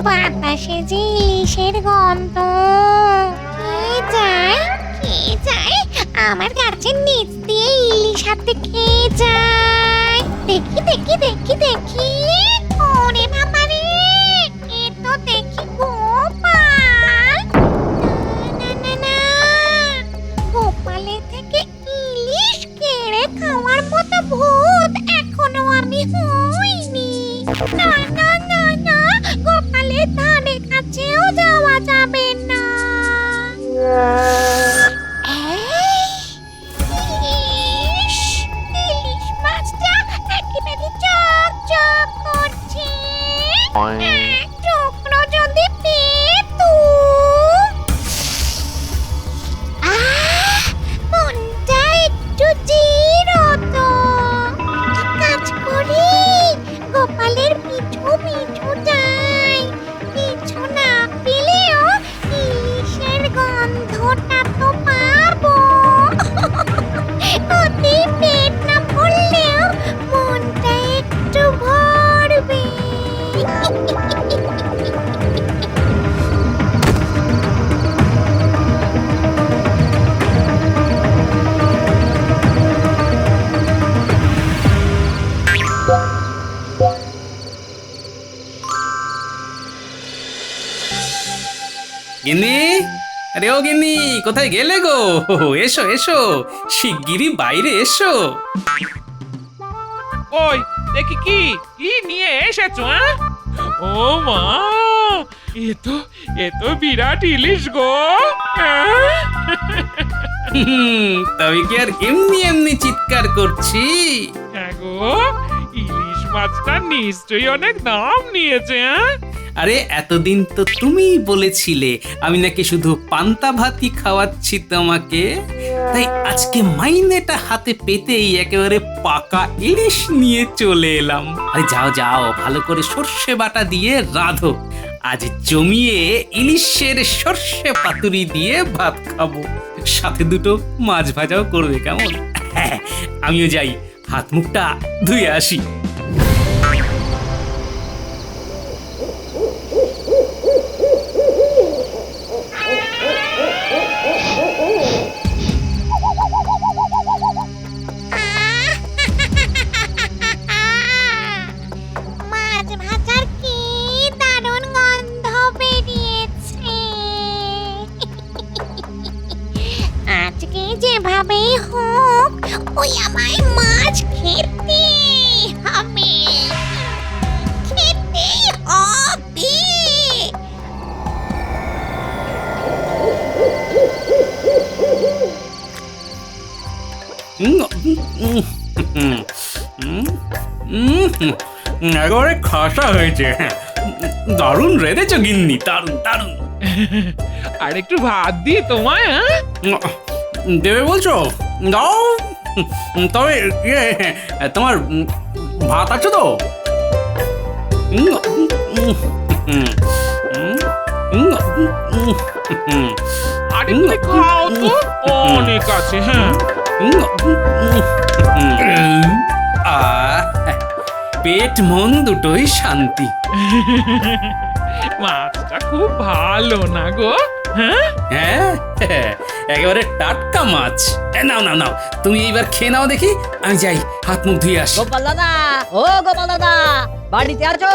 বাতাসে যে ইলিশের গন্ধ, কে যায় আমার গাছের নিচ দিয়ে ইলিশ হাতে খেয়ে যায়। দেখি দেখি দেখি দেখি, ওরে বাবা রে, এ তো দেখি গোপাল। না না না, গোপালের থেকে ইলিশ কেড়ে খাওয়ার মতো ভূত এখনো আমি হইনি। না না না না, গোপালের ধারে কাছেও যাওয়া যাবে না। ইস, ইলিশ মাছটা একেবারে চকচক করছে। এক টুকরো যদি পেতুম। মনটা একটু জিরতো। এক কাজ করি, গোপালের পিছু পিছু যাই। পিছু না পেলেও ইলিশের গন্ধটা তো পাবো। ওতে পেট না ভরলেও মনটা একটু ভরবে। গিন্নি, আরে ও গিন্নি, কোথায় গেলে গো? এসো এসো, শিগগিরই বাইরে এসো। ওই দেখি কি কি নিয়ে এসেছো? ও মা, এ তো বিরাট ইলিশ গো। তবে কি আর এমনি এমনি চিৎকার করছি? হ্যাঁ গো, ইলিশ মাছটা নিশ্চয়ই অনেক দাম নিয়েছে। আরে এতদিন তো তুমিই বলেছিলে আমি নাকি শুধু পান্তা ভাতই খাওয়াচ্ছি তোমাকে, তাই আজকে মাইনেটা হাতে পেতেই একেবারে পাকা ইলিশ নিয়ে চলে এলাম। আরে যাও যাও, ভালো করে সর্ষে বাটা দিয়ে রাঁধো, আজ জমিয়ে ইলিশের সর্ষে পাতুরি দিয়ে ভাত খাবো, সাথে দুটো মাছ ভাজাও করবে, কেমন? হ্যাঁ, আমিও যাই, হাত মুখটা ধুয়ে আসি। মাছ ভাজার কি দারুণ গন্ধ বেরিয়েছে। আজকে যেভাবেই হোক ওই আমায় মাছ খেতে হবে, খেতে হবে। একেবারে খাসা হয়েছে, দারুণ রেঁধেছ গিন্নি, দারুণ দারুণ। আর একটু ভাত দিয়ে তোমায়। দেবে বলছো? দাও। তবে তোমার ভাত আছে তো? আর একটু খাও তো, অনেক আছে। হ্যাঁ, পেট মন দুটোই শান্তি। মাছটা খুব ভালো না গো? হ্যাঁ হ্যাঁ, একেবারে টাটকা মাছ। নাও নাও নাও, তুমি এইবার খেয়ে নাও দেখি, আমি যাই হাত মুখ ধুয়ে আসি। গোপাল দাদা, ও গোপাল দাদা, বাড়িতে আছো?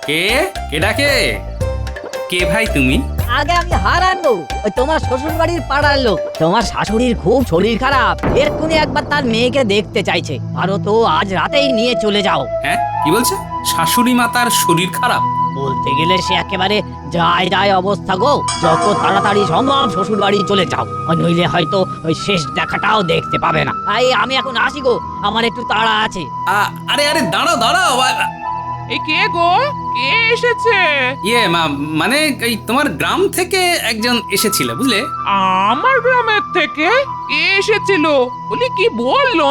কে কে ডাকে? কে ভাই তুমি? আগে আমি হারান গো, ওই তোমার শ্বশুর বাড়ির পাড়ার লোক। তোমার শাশুড়ির খুব শরীর খারাপ, এক্ষুনি একবার তার মেয়েকে দেখতে চাইছে। পারো তো আজ রাতেই নিয়ে চলে যাও। হ্যাঁ, কি বলছে? শাশুড়ি মাতার শরীর খারাপ? বলতে গেলে সে একেবারে যায় যায় অবস্থা গো। যত তাড়াতাড়ি সম্ভব শ্বশুর বাড়ি চলে যাও, নইলে হয়তো ওই শেষ দেখাটাও দেখতে পাবে না। তাই আমি এখন আসি গো, আমার একটু তাড়া আছে। আরে আরে দাঁড়াও দাঁড়াও। এই কে গো, কে এসেছে? মানে এই তোমার গ্রাম থেকে একজন এসেছিল, বুঝলে? আমার গ্রামের থেকে কে এসেছিল বলি? কি বললো?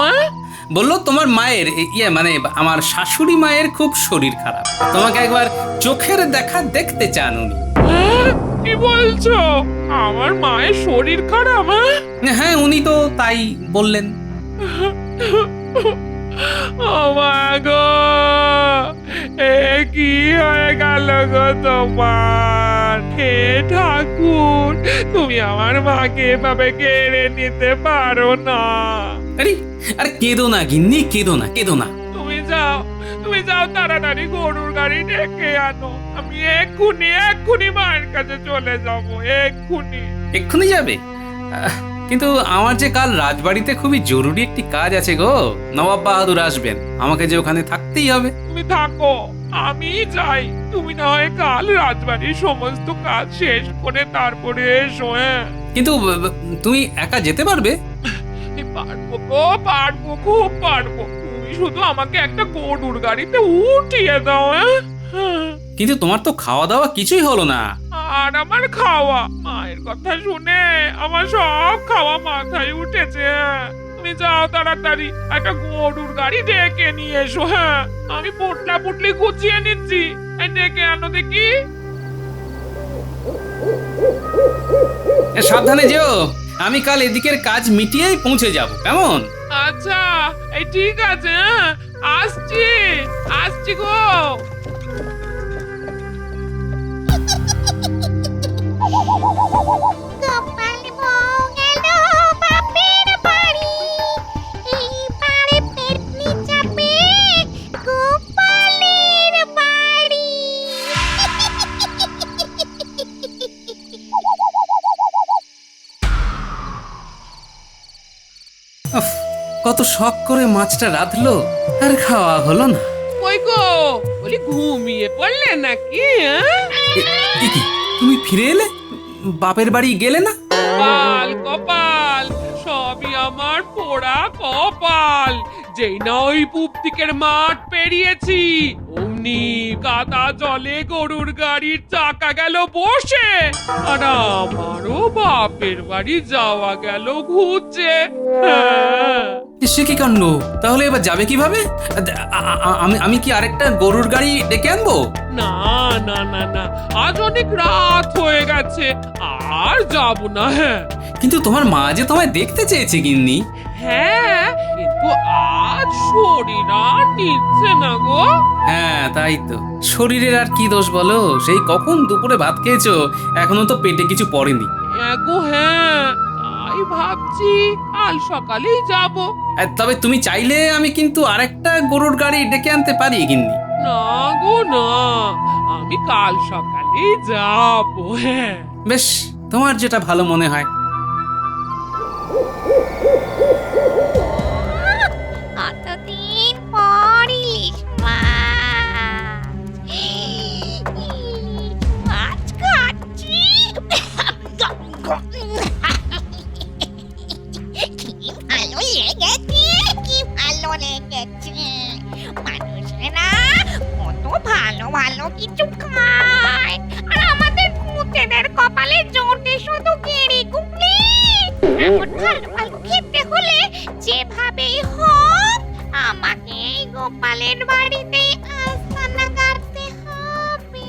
বললো তোমার মায়ের মানে আমার শাশুড়ি মায়ের খুব শরীর খারাপ, তোমাকে একবার চোখের দেখা দেখতে চান উনি। কি বলছো? আমার মায়ের শরীর খারাপ? হ্যাঁ, উনি তো তাই বললেন। ও মা গো, এ কি হয়ে গেল গো তোমার? হে ঠাকুর, তুমি আমার মাকে এভাবে কেড়ে নিতে পারো না। আরে আরে কেঁদো না গিন্নি, কেঁদো না, কেঁদো না। তুমি যাও তাড়াতাড়ি গরুর গাড়ি ডেকে আনো। আমি এক্ষুনি মায়ের কাছে চলে যাবো, এক্ষুনি। এক্ষুনি যাবে? কিন্তু আমার যে কাল রাজবাড়িতে খুবই জরুরি একটি কাজ আছে গো। নবাব বাহাদুর আসবেন, আমাকে যে ওখানে থাকতেই হবে। তুমি থাকো, আমি যাই। তুমি না হয় কাল রাজবাড়ির সমস্ত কাজ শেষ করে তারপরে এসো। হ্যাঁ, কিন্তু তুমি একা যেতে পারবে? পারবো গো, পারবো, খুব পারবো। তুমি শুধু আমাকে একটা গরুর গাড়িতে উঠিয়ে দাও। হ্যাঁ, কিন্তু তোমার তো খাওয়া দাওয়া কিছুই হলো না। আর আমার খাওয়া, মায়ের কথা শুনে আমার সব খাওয়া মাথায় উঠেছে। তুমি যাও তাড়াতাড়ি একটা গরুর গাড়ি ডেকে নিয়ে এসো। হ্যাঁ, আমি পোটলা পুটলি গুছিয়ে নিচ্ছি, ডেকে আনো দেখি। সাবধানে যেও, আমি কাল এদিকের কাজ মিটিয়েই পৌঁছে যাব, কেমন? আচ্ছা, এই ঠিক আছে। হ্যাঁ, আসছি গো। গোপাল বউ গেল বাপের বাড়ি, এইবারে পেটনি চাপে গোপালের বাড়ি। উফ, কত শখ করে মাছটা রাঁধলো, আর খাওয়া হলো না। কই গো, বলি ঘুমিয়ে পড়লে নাকি? এ কি, তুমি ফিরে এলে? বাপের বাড়ি গেলে না? কপাল, সবই আমার পোড়া কপাল। যেই না ওই পূব দিকের মাঠ পেরিয়েছি, অমনি কাদা জলে গরুর গাড়ির চাকা গেল বসে, আর আমারও বাপের বাড়ি যাওয়া গেল ঘুরছে। হ্যাঁ। সে কি কাণ্ড! তাহলে এবার যাবে কিভাবে? আমি কি আরেকটা গরুর গাড়ি ডেকে আনবো? না না না না, আজ অনেক রাত হয়ে গেছে, আর যাব না। হ্যাঁ, কিন্তু তোমার মা যে তোমায় দেখতে চেয়েছে গিন্নি। হ্যাঁ, কিন্তু আজ শরীর আর নিচ্ছে না গো। হ্যাঁ তাই তো, শরীরের আর কি দোষ বলো? সেই কখন দুপুরে ভাত খেয়েছো, এখনো তো পেটে কিছু পড়েনি। গো হ্যাঁ, তাই ভাবছি কাল সকালেই যাব। তবে তুমি চাইলে আমি কিন্তু আরেকটা গরুর গাড়ি ডেকে আনতে পারি গিন্নি। না গো না, আমি কাল সকালেই যাব। হ্যাঁ, বেশ, তোমার যেটা ভালো মনে হয়। কতদিন পর ইলিশ মাছ, ইলিশ মাছ খাচ্ছি। কি ভালো লেগেছে, কি ভালো লেগেছে। মানুষেরা কত ভালো ভালো কিছু খায়, আর আমাদের কুতেদের কপালে জোটে শুধু গেড়ি গুগলি। এখন ভালো ভালো খেতে হলে যেভাবেই হোক আমাকে এই গোপালের বাড়িতে আস্তানা গাড়তে হবে।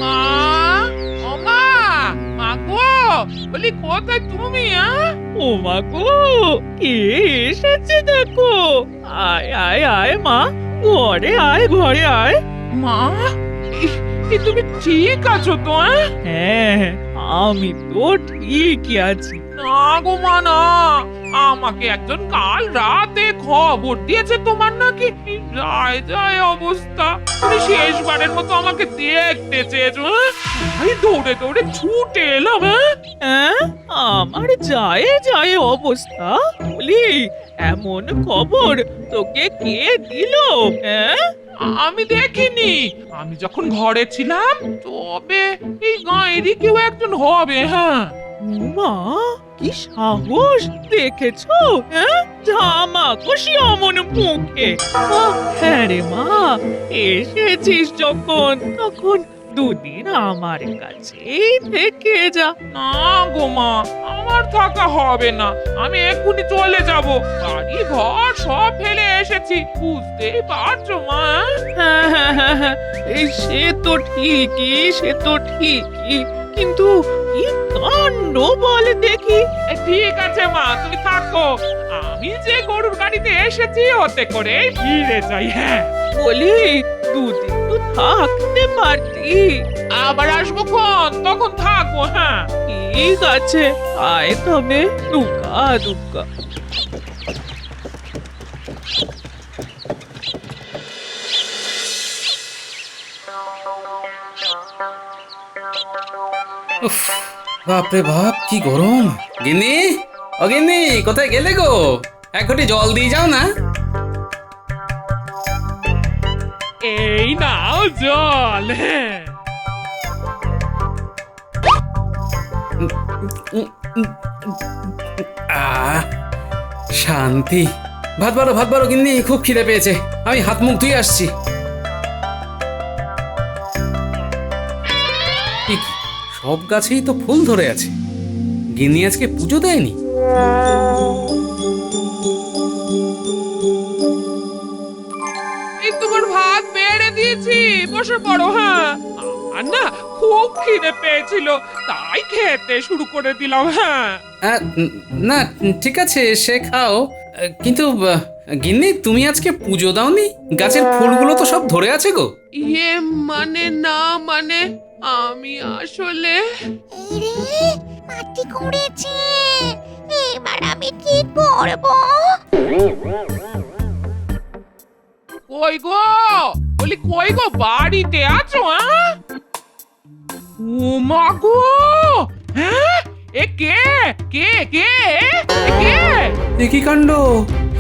মা, ও মা, মা গো, বলি কোথায় তুমি? ও মা গো, কে এসেছে দেখো। আয় আয় আয় মা, ঘরে আয়, ঘরে আয়। মা, তুমি ঠিক আছো তো? হ্যাঁ, আমি তো ঠিকই আছি। না গো মা না, আমাকে একজন কাল রাতে খবর দিয়েছে তোমার নাকি যায় যায় অবস্থা। তুমি শেষবারের মতো আমাকে দেখতে চেয়েছো। আমি দৌড়ে দৌড়ে ছুটে এলাম। হ্যাঁ, আমার যায় যায় অবস্থা বলি, এমন খবর তোকে কে দিল? হ্যাঁ, আমি দেখিনি, আমি যখন ঘরে ছিলাম। তবে এই গাঁয়েরই কেউ একজন হবে। হ্যাঁ, মা, কি সাহস দেখেছো? হ্যাঁ, জামা খুশি অমন মুখে। হ্যাঁ রে মা, এসেছিস যখন তখন দুদিন আমার কাছেই থেকে যা। না গো মা, আমার থাকা হবে না। আমি এক্ষুনি চলে যাব। বাড়ি ঘর সব ফেলে এসেছি, বুঝতেই পারছো মা। হ্যাঁ হ্যাঁ হ্যাঁ হ্যাঁ, এই সে তো ঠিকই, সে তো ঠিকই, কিন্তু কি কাণ্ড বল দেখি। ঠিক আছে মা, তুমি থাকো। আমি যে গরুর গাড়িতে এসেছি ওতে করে ফিরে যাই। হ্যাঁ, বলি দুদিন তো থাকতে পারতি। আবার আসবো তখন থাকবো। হ্যাঁ, ঠিক আছে, আয় তবে দুকা দুকা। উফ, বাপরে বাপ কি গরম। গিন্নি, ও গিন্নি, কোথায় গেলে গো? এক ঘটি জল দিয়ে যাও না। এই নাও জল। হ্যাঁ, আহ, শান্তি। ভাত বাড়ো গিন্নি, খুব খিদে পেয়েছে। আমি হাত মুখ ধুয়ে আসছি। এ কি, সব গাছেই তো ফুল ধরে আছে। গিন্নি আজকে পুজো দেয়নি? এই তোমার ভাত বেড়ে দিয়েছি, বসে পড়ো। হ্যাঁ, আর না খুব খিদে পেয়েছিল, তাই খেতে শুরু করে দিলাম। হ্যাঁ, না, ঠিক আছে, সে খাও। কিন্তু গিন্নি, তুমি আজকে পুজো দাওনি? গাছের ফুলগুলো তো সব ধরে আছে গো। ইয়ে মানে না, মানে আমি আসলে এই রে, মাটি করেছে। এবার আমি কি করব? কই গো, বলি কই গো, বাড়িতে আছো? হ্যাঁ, ও মা গো, হ্যাঁ, এ কে কে কে এ কে? একই কাণ্ড,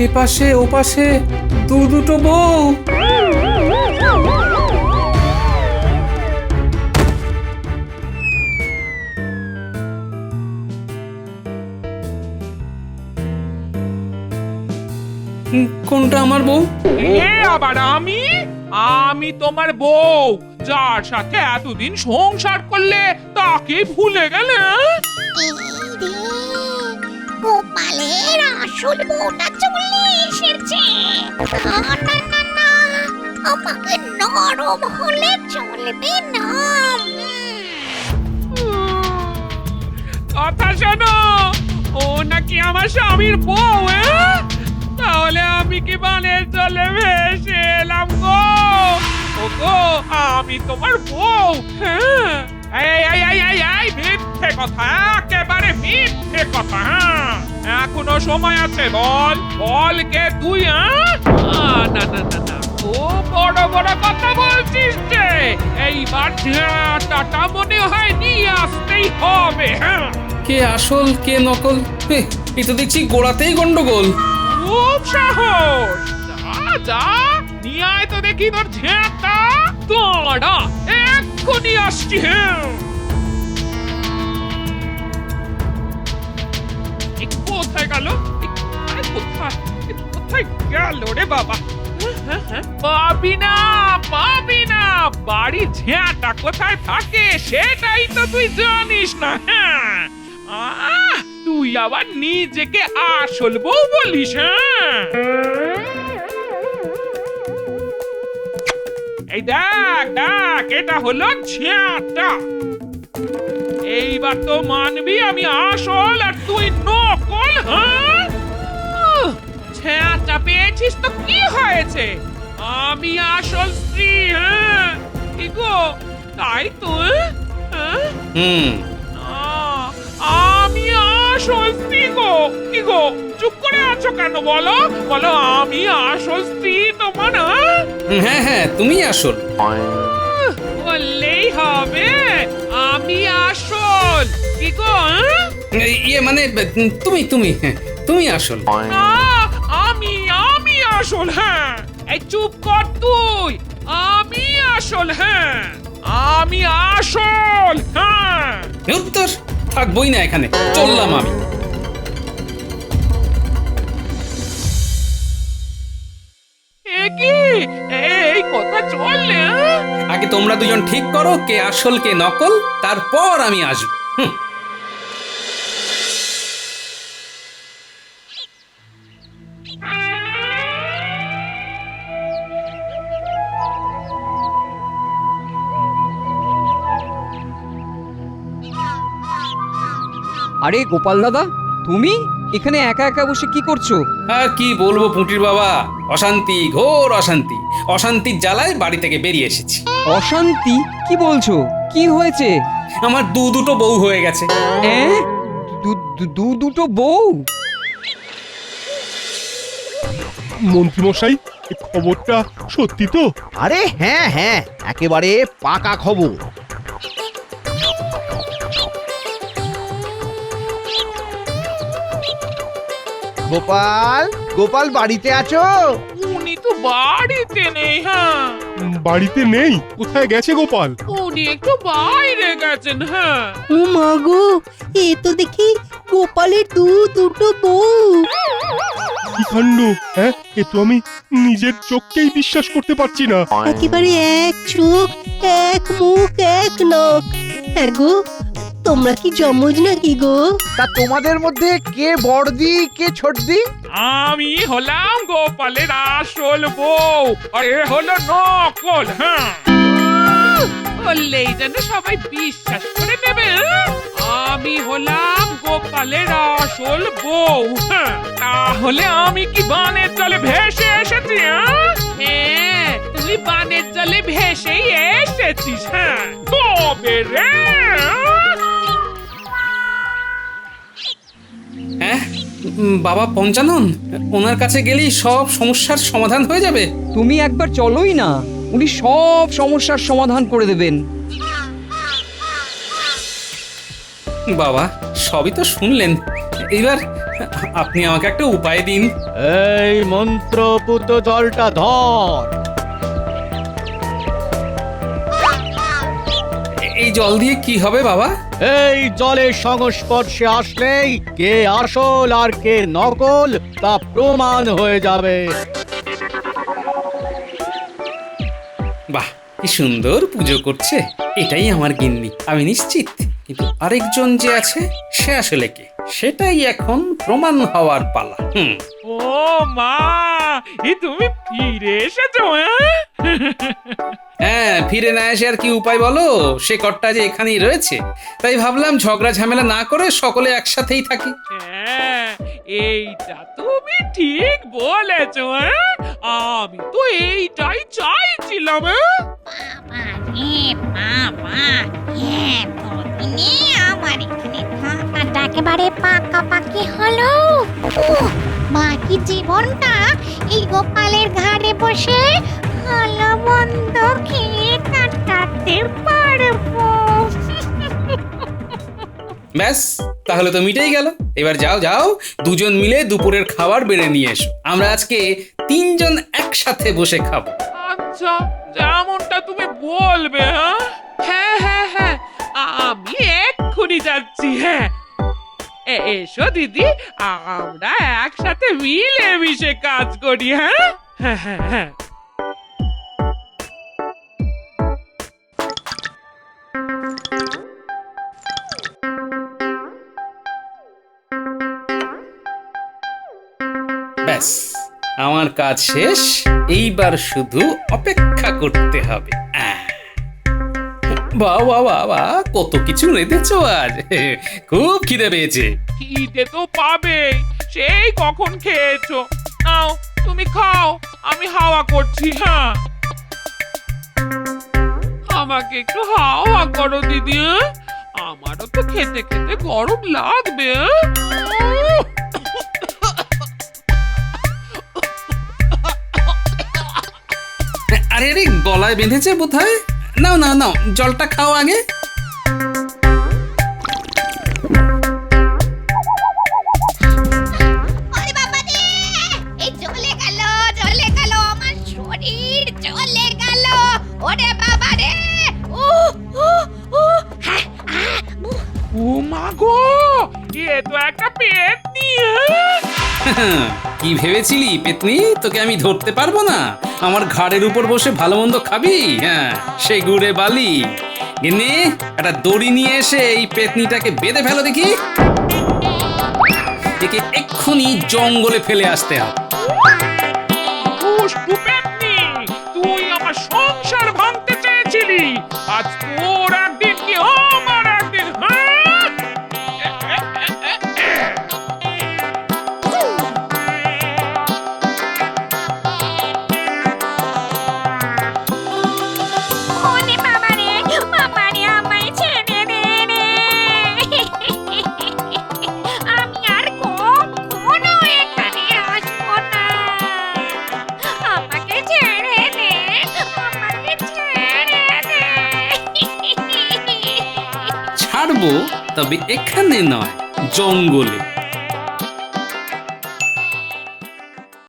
এ পাশে ও পাশে দুটো বউ। কোনটা আমার বউ? এ আবার আমি আমি তোমার বউ, যার সাথে এতদিন সংসার করলে তাকে ভুলে গেলে? এই রে, গোপালের আসল বউটা চলে এসেছে। না না না না, আমাকে নরম হলে চলবে না। কথা শোনো, ও নাকি আমার স্বামীর বউ। তাহলে আমি কি বানের জলে ভেসে এলাম গো? ও গো, আমি তোমার বউ। হ্যাঁ, এই মিথ্যে কথা, একেবারে মিথ্যে কথা। হ্যাঁ, এখনো সময় আছে, বল কে তুই? না না না না, ও বড় বড় কথা বলছিস যে, এইবার টাটা মনে হয় নিয়ে আসতেই হবে। হ্যাঁ, কে আসল কে নকল, এ তো দেখছি গোড়াতেই গন্ডগোল। খুব সাহস, যা নিয়ে আয় তো দেখি তোর ঝেঁটা। দাঁড়া, এক্ষুনি আসছি। হ্যাঁ, কোথায় গেল? কোথায় গেল রে বাবা? পাবি না, বাড়ি ঝেঁটা কোথায় থাকে সেটাই তো তুই জানিস না। হ্যাঁ, তুই আবার নিজেকে আসল বউ বলিস? হ্যাঁ, এই দেখ, এটা হলো ঝেঁটা। এইবার তো মানবি আমি আসল আর তুই নকল। হ্যাঁ, ঝেঁটা পেয়েছিস তো কি হয়েছে? আমি আসল স্ত্রী। হ্যাঁ, কি গো, তাই তো? হ্যাঁ, আমি আসল স্ত্রী গো। কি গো, চুপ করে আছো কেন? বলো, আমি আসল স্ত্রী তোমার? হ্যাঁ হ্যাঁ, তুমি আসল। বললেই হবে আমি আসল। কি গো, ইয়ে মানে তুমি আসল। না, আমি আসল। হ্যাঁ, এই চুপ কর তুই। আমি আসল। হ্যাঁ, আমি আসল। হ্যাঁ, উত্তর থাকবই না এখানে, চললাম আমি। এ কি, এই কথা চললে হ্যাঁ? আগে তোমরা দুজন ঠিক করো কে আসল কে নকল, তারপর আমি আসবো। হুম। আরে গোপাল দাদা, তুমি এখানে একা একা বসে কি করছো? আর কি বলবো পুঁটির বাবা, অশান্তি, ঘোর অশান্তি। অশান্তির জ্বালায় বাড়ি থেকে বেরিয়ে এসেছি। অশান্তি? কি বলছো? কি হয়েছে? আমার দুটো বউ হয়ে গেছে। এ? দুটো বউ? মন্ত্রীমশাই, এই খবরটা সত্যি তো? আরে হ্যাঁ হ্যাঁ, একেবারে পাকা খবর। গোপাল, গোপাল বাড়িতে আছো? উনি তো বাড়িতে নেই। হ্যাঁ, বাড়িতে নেই? কোথায় গেছে গোপাল? উনি একটু বাইরে গেছেন। হ্যাঁ, ও মা গো, এ তো দেখি গোপালের দুটো বউ। কি কাণ্ড! হ্যাঁ, এ তো আমি নিজের চোখকেই বিশ্বাস করতে পারছি না। একেবারে এক চোখ, এক মুখ, এক নখ। হ্যাঁ গো, তোমরা কি জমজ নাকি গো? তা তোমাদের মধ্যে কে বড়দি কে ছোটদি? আমি হলাম গোপালের আসল বউ, আর এ হলো নকল। হ্যাঁ, বললেই যেন সবাই বিশ্বাস করে নেবে। হ্যাঁ? আমি হলাম গোপালের আসল বউ। হ্যাঁ, তাহলে আমি কি বানের জলে ভেসে এসেছি? হ্যাঁ, তুই বানের জলে ভেসেই এসেছিস। হ্যাঁ, তবে রে হ্যাঁ বাবা পঞ্চানন, ওনার কাছে গেলেই সব সমস্যার সমাধান হয়ে যাবে। তুমি একবার চলোই না, উনি সব সমস্যার সমাধান করে দেবেন। বাবা সবই তো শুনলেন, এবার আপনি আমাকে একটা উপায় দিন। এই মন্ত্রপুত জলটা ধর। এই জল দিয়ে কি হবে বাবা? এই জলের সংস্পর্শে আসলেই কে আসল আর কে নকল তা প্রমাণ হয়ে যাবে। বাহ, কি সুন্দর পুজো করছে। এটাই আমার গিন্নি, আমি নিশ্চিত। কিন্তু আরেকজন যে আছে সে আসলে কে, সেটাই এখন প্রমাণ হওয়ার পালা। ও মা, তুমি ফিরে এসেছো? হ্যাঁ, ফিরে না এসে আর কি উপায় বলো? সে কর্তা যে এখানেই রয়েছে, তাই ভাবলাম ঝগড়া ঝামেলা না করে সকলে একসাথেই থাকি। হ্যাঁ, এইটা তুমি ঠিক বলেছো। আমি তো এইটাই চাইছিলাম। বাবারে বাবা, এতদিনে আমার এখানে থাকাটা একেবারে পাকাপাকি হলো। উহ, বাকি জীবনটা এই গোপালের ঘাড়ে বসে ভালো মন্দ খেয়ে কাটাতে পারবো। ব্যাস, তাহলে তো মিটেই গেল। এবার যাও যাও, দুজন মিলে দুপুরের খাবার বেড়ে নিয়ে এসো। আমরা আজকে তিনজন একসাথে বসে খাবো। আচ্ছা, যেমনটা তুমি বলবে। হ্যাঁ হ্যাঁ হ্যাঁ, আমি এক্ষুনি যাচ্ছি। হ্যাঁ, এসো দিদি, আমরা একসাথে মিলে মিশে কাজ করি। হ্যাঁ হ্যাঁ হ্যাঁ হ্যাঁ। ব্যাস, আমার কাজ শেষ। এইবার শুধু অপেক্ষা করতে হবে। বাহ বাহ বাহ বাহ, কত কিছু রেঁধেছো আজ। খুব খিদে পেয়েছে। খিদে তো পাবে, সেই কখন খেয়েছো। নাও তুমি খাও, আমি হাওয়া করছি। হ্যাঁ, আমাকে একটু হাওয়া করো দিদি। আমারও তো খেতে খেতে গরম লাগবে। আরে আরে, গলায় বেঁধেছে বোধহয়। নাও নাও নাও, জলটা খাও আগে। ওরে বাবা রে, এই জ্বলে গেল আমার শরীর, জ্বলে গেল। ওরে বাবা রে, ও মা গো, এ তো একটা পেট নিয়ে। কি ভেবেছিলি পেতনি, তোকে আমি ধরতে পারবো না? আমার ঘাড়ের উপর বসে ভালো মন্দ খাবি? হ্যাঁ, সে গুড়ে বালি। গিন্নি, একটা দড়ি নিয়ে এসে এই পেতনিটাকে বেঁধে ফেলো দেখি। একে এক্ষুনি জঙ্গলে ফেলে আসতে হবে। দুষ্টু পেতনি, তুই আমার সংসার ভাঙতে চেয়েছিলি, আজ তোর একদিন কি আমার একদিন, হ্যাঁ? ওরে বাবারে, বাবারে, আমায় ছেড়ে দে রে। আমি আর কখনো এখানে আসবো না। আমাকে ছেড়ে দে, আমাকে ছেড়ে দে। ছাড়বো, তবে এখানে নয়, জঙ্গলে।